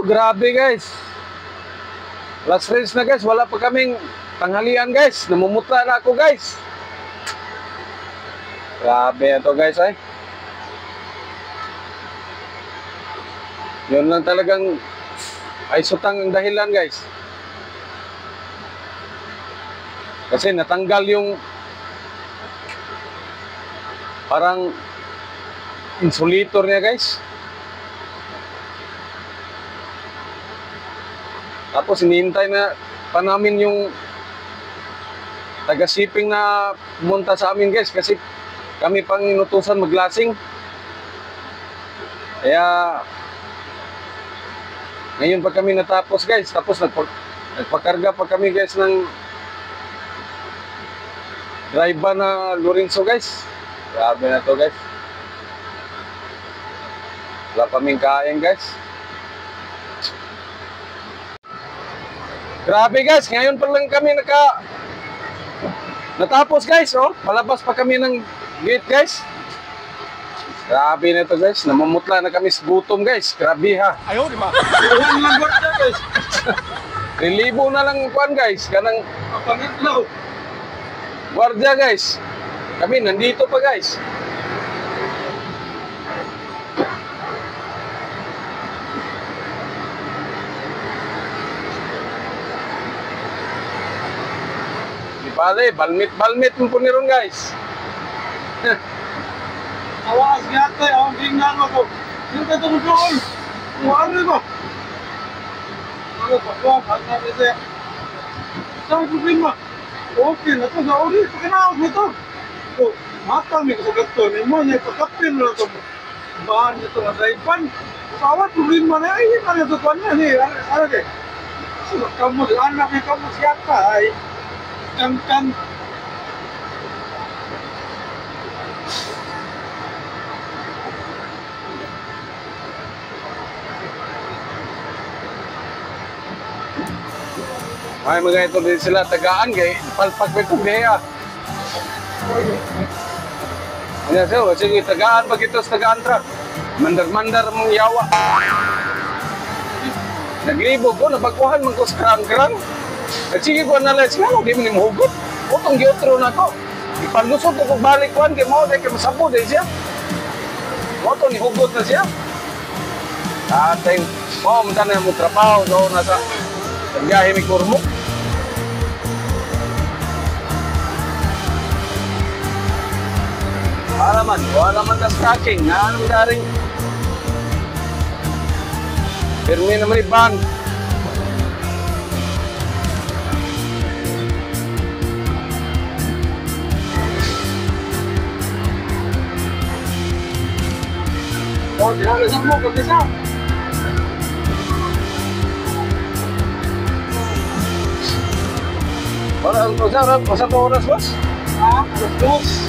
Grabe guys. Last race na guys, wala pa kaming tanghalian guys. Namumutla na ako guys. Grabe ito guys ay. Yun lang talagang ay sutang ang dahilan guys. Kasi natanggal yung parang insulator niya guys. Tapos hinihintay na pa namin yung taga-shipping na pumunta sa amin guys. Kasi kami pang inutusan maglasing. Kaya ngayon pa kami natapos guys. Tapos nagpakarga pa kami guys ng driver na Lorenzo guys. Grabe na to guys. Wala pa kaming kain guys. Grabe guys, ngayon pa lang kami natapos guys, oh. Palabas pa kami ng gate guys. Grabe na to guys, namumutla na kami sa gutom guys. Grabe ha. Ayaw, di ba? Iwan lang gwardiya guys. 3,000 na lang kuan guys, kanang Pangitlaw. gwardiya guys. Kami nandito pa guys. Di pare, balmit mo po niron guys. Awas yate, ang tingnan mo ko. Yung katungkol. Ano ba? Ano ba? Ano ba? Saan problema? Okay na to, sa uli. Pakinawag mo to. So, matang may kasagat to. May mo niya, pagkapin mo na to. Bahan nito na drive-pan. Sawat problema na, ay, hindi na ito pa niya. Ano de? So, kamu, anak niya kamu siyata ay kan. Ay mga ito din sila tagaan kay palpak ko diha. Ano siya, sige tagaan pag ito sa tagaan truck. Mandar-mandar mong yawa. Naglibo ko, napagkuhan man ko sa krang-krang. At sige ko na lang, siguro di mo hugot. Utong giotro na ko. Ipalusot ko kung balik kuhan, kaya mo dahil masapo dahil siya. Moto ni hugot na siya. Ating, manta na mo trabaho doon na sa biyahe may kurmuk. Wala man na stacking. Anong daring? Pirmi naman iban. O, dinalasan mo, pag-isa. Masa oras boss? Ah, alas 2.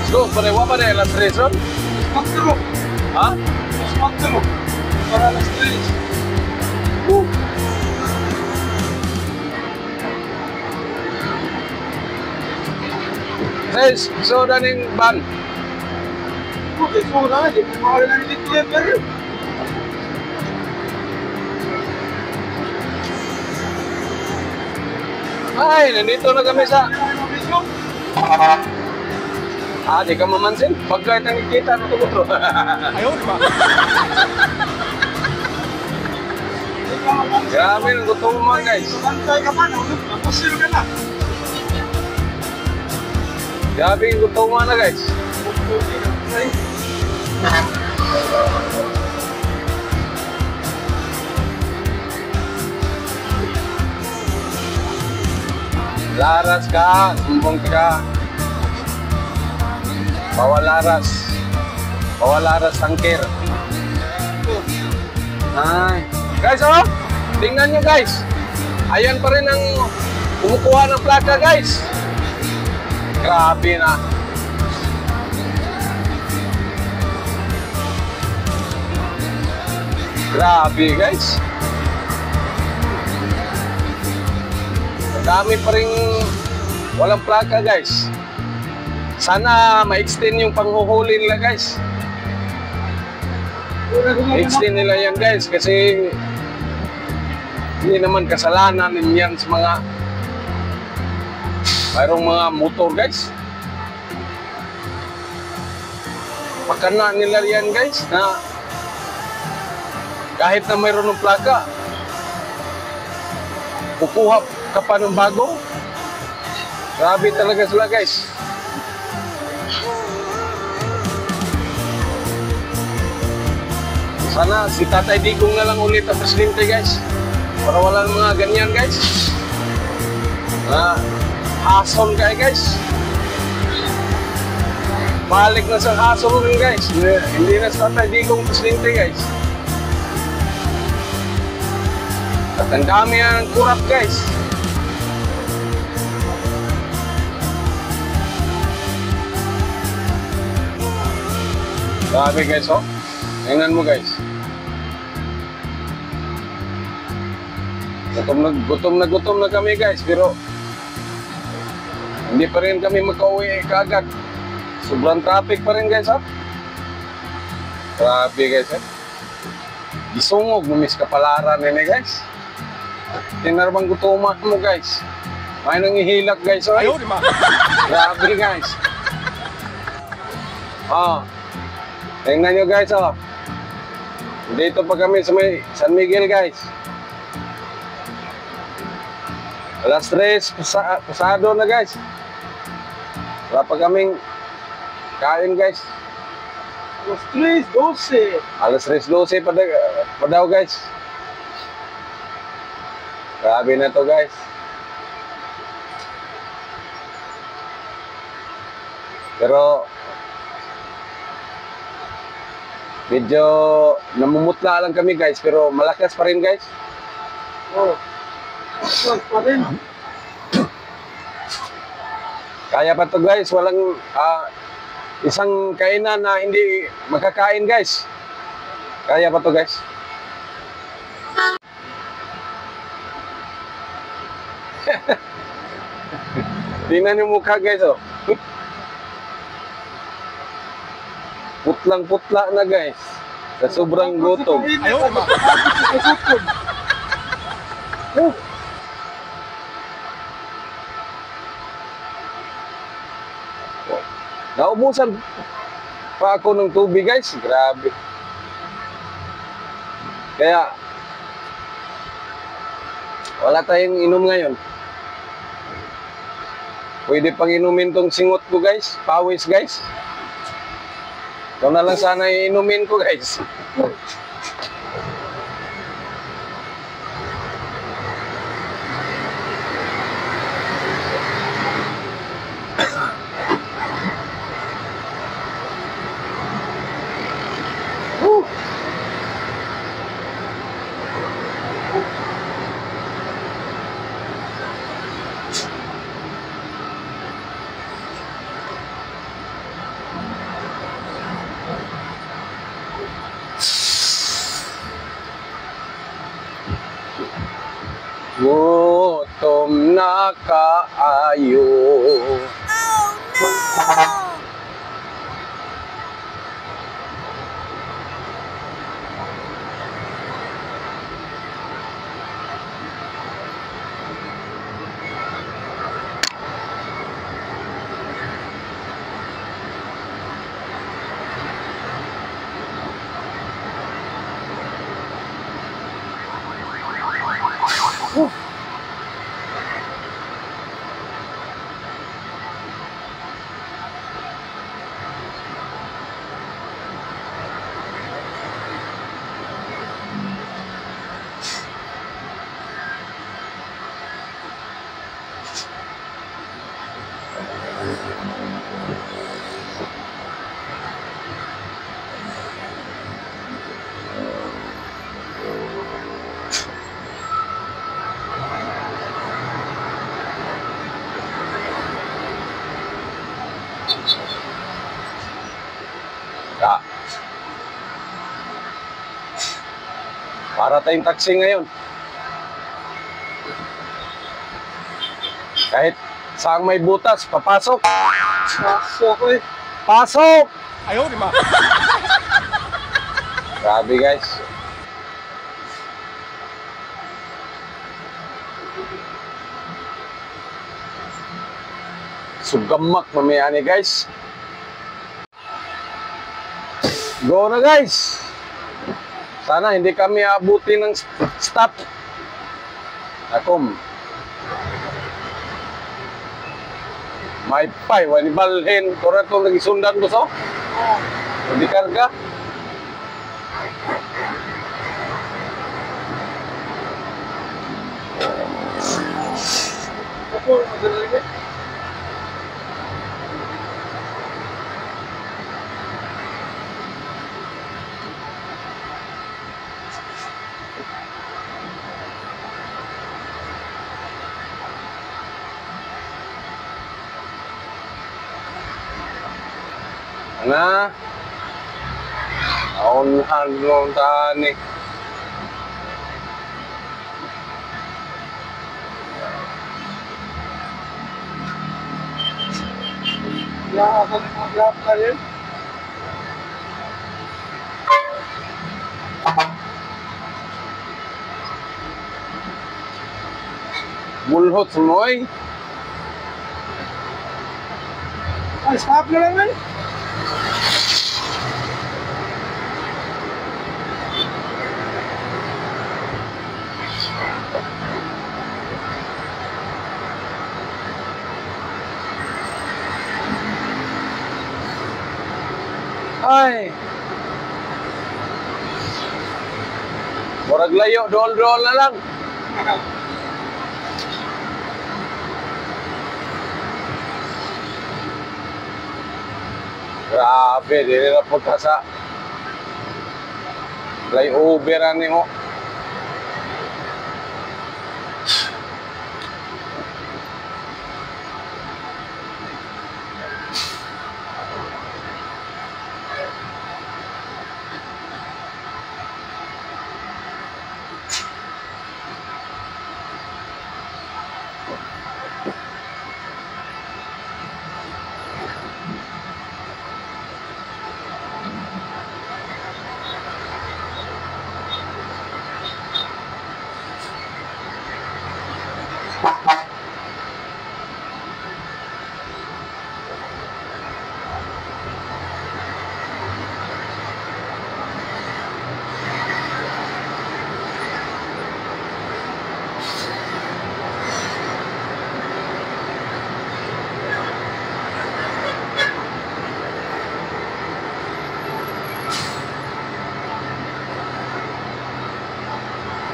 So, parewa pa na alas 3 ron? Magturo. Ha? Mas magturo. Para alas 3. Guys, so daning ban. Okay, so na, di mo mahal na nilitlever. Ay, nandito na kami sa... di ka mamansin. Pagkait ang ikita na ito. Ayaw, di ba? Grabe, gutom mo guys. Bantay ka man, napasil ka na. Grabe, gutom mo na guys. Laras ka, sumbong ka. Bawal laras tangkir. Ay. Guys, oh, tingnan nyo guys. Ayan pa rin ang kumukuha ng plaka guys. Grabe na. Grabe guys. Dami pa rin walang plaka guys. Sana ma-extend yung panghuhuli nila guys. extend nila yan guys kasi hindi naman kasalanan yan sa mga mayroong mga motor guys. Makana nila yan guys na kahit na mayroon ng plaka, kukuha ka pa ng bago. Grabe talaga sila guys. Sana si Tatay Digong na lang ulit ang presidente guys. Para wala ng mga ganyan guys. Hassle kayo guys. Balik na sa hassle rin guys. Hindi na si Tatay Digong presidente guys. At ang dami ang kurap guys. Grabe guys oh. Tingnan mo guys. Gutom na kami guys, pero hindi pa rin kami makauwi kaagad. Sobrang traffic pa rin guys ha. Grabe guys eh. Gisungog mo mis kapalaran nene guys. Tinarbang gutuman mo guys. May nangihilak guys oh. Grabe guys. Tingnan nyo guys oh. Dito pa kami sa may San Miguel guys. Alas 3, pasado na guys. Wala pa kaming kain guys. Alas 3:12. Alas 3:12 pa daw guys. Grabe na to guys. Pero medyo namumutla lang kami guys, pero malakas pa rin guys. Oh. Malakas pa rin. Kaya pa to guys, walang isang kainan na hindi makakain guys. Kaya pa to guys. Tingnan yung mukha guys oh. Putlang-putla na guys. Sa sobrang gutom. Ayaw ba? Naubusan pa ako ng tubig guys. Grabe. Kaya wala tayong inom ngayon. Pwede pang inumin tong singot ko guys. Pawis guys. Ikaw na lang sana inumin ko guys. Gutom na kaayo. Para tayong taxi ngayon. Kahit saan may butas, papasok. Pasok eh. Pasok! Ayaw, di ba? Grabe guys. Sugamak mamaya ni guys. Go na guys. Sana hindi kami abuti ng stop. Akom. May pay, wani balhin. Kora itong nagisundan ko so. Hindi karga. Ako, madali. Na aunhan nung tani Ya, akan mag-grab ka rin. bulhot sumoy. Ay, stop na lang rin. Ay. Murag layo, dool-dool na lang. Grabe, dili na punta sa flyover ani mo.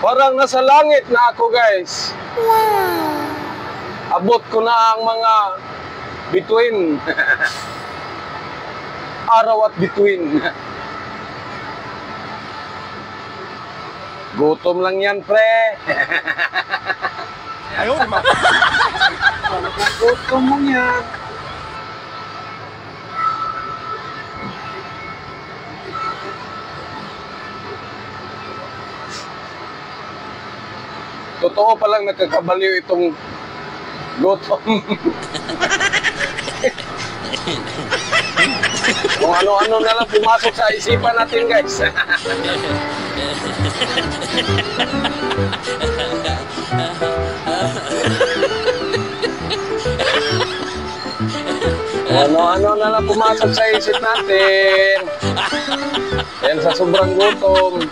Parang nasa langit na ako, guys. Wow! Abot ko na ang mga bituin. Araw at bituin. Gutom lang yan, pre. Ayun, ma. Gutom mo yan. Totoo palang nakakabaliw itong gutom. Kung ano-ano na lang pumasok sa isipan natin, guys. Ano-ano na lang pumasok sa isip natin. Yan sa sobrang gutom.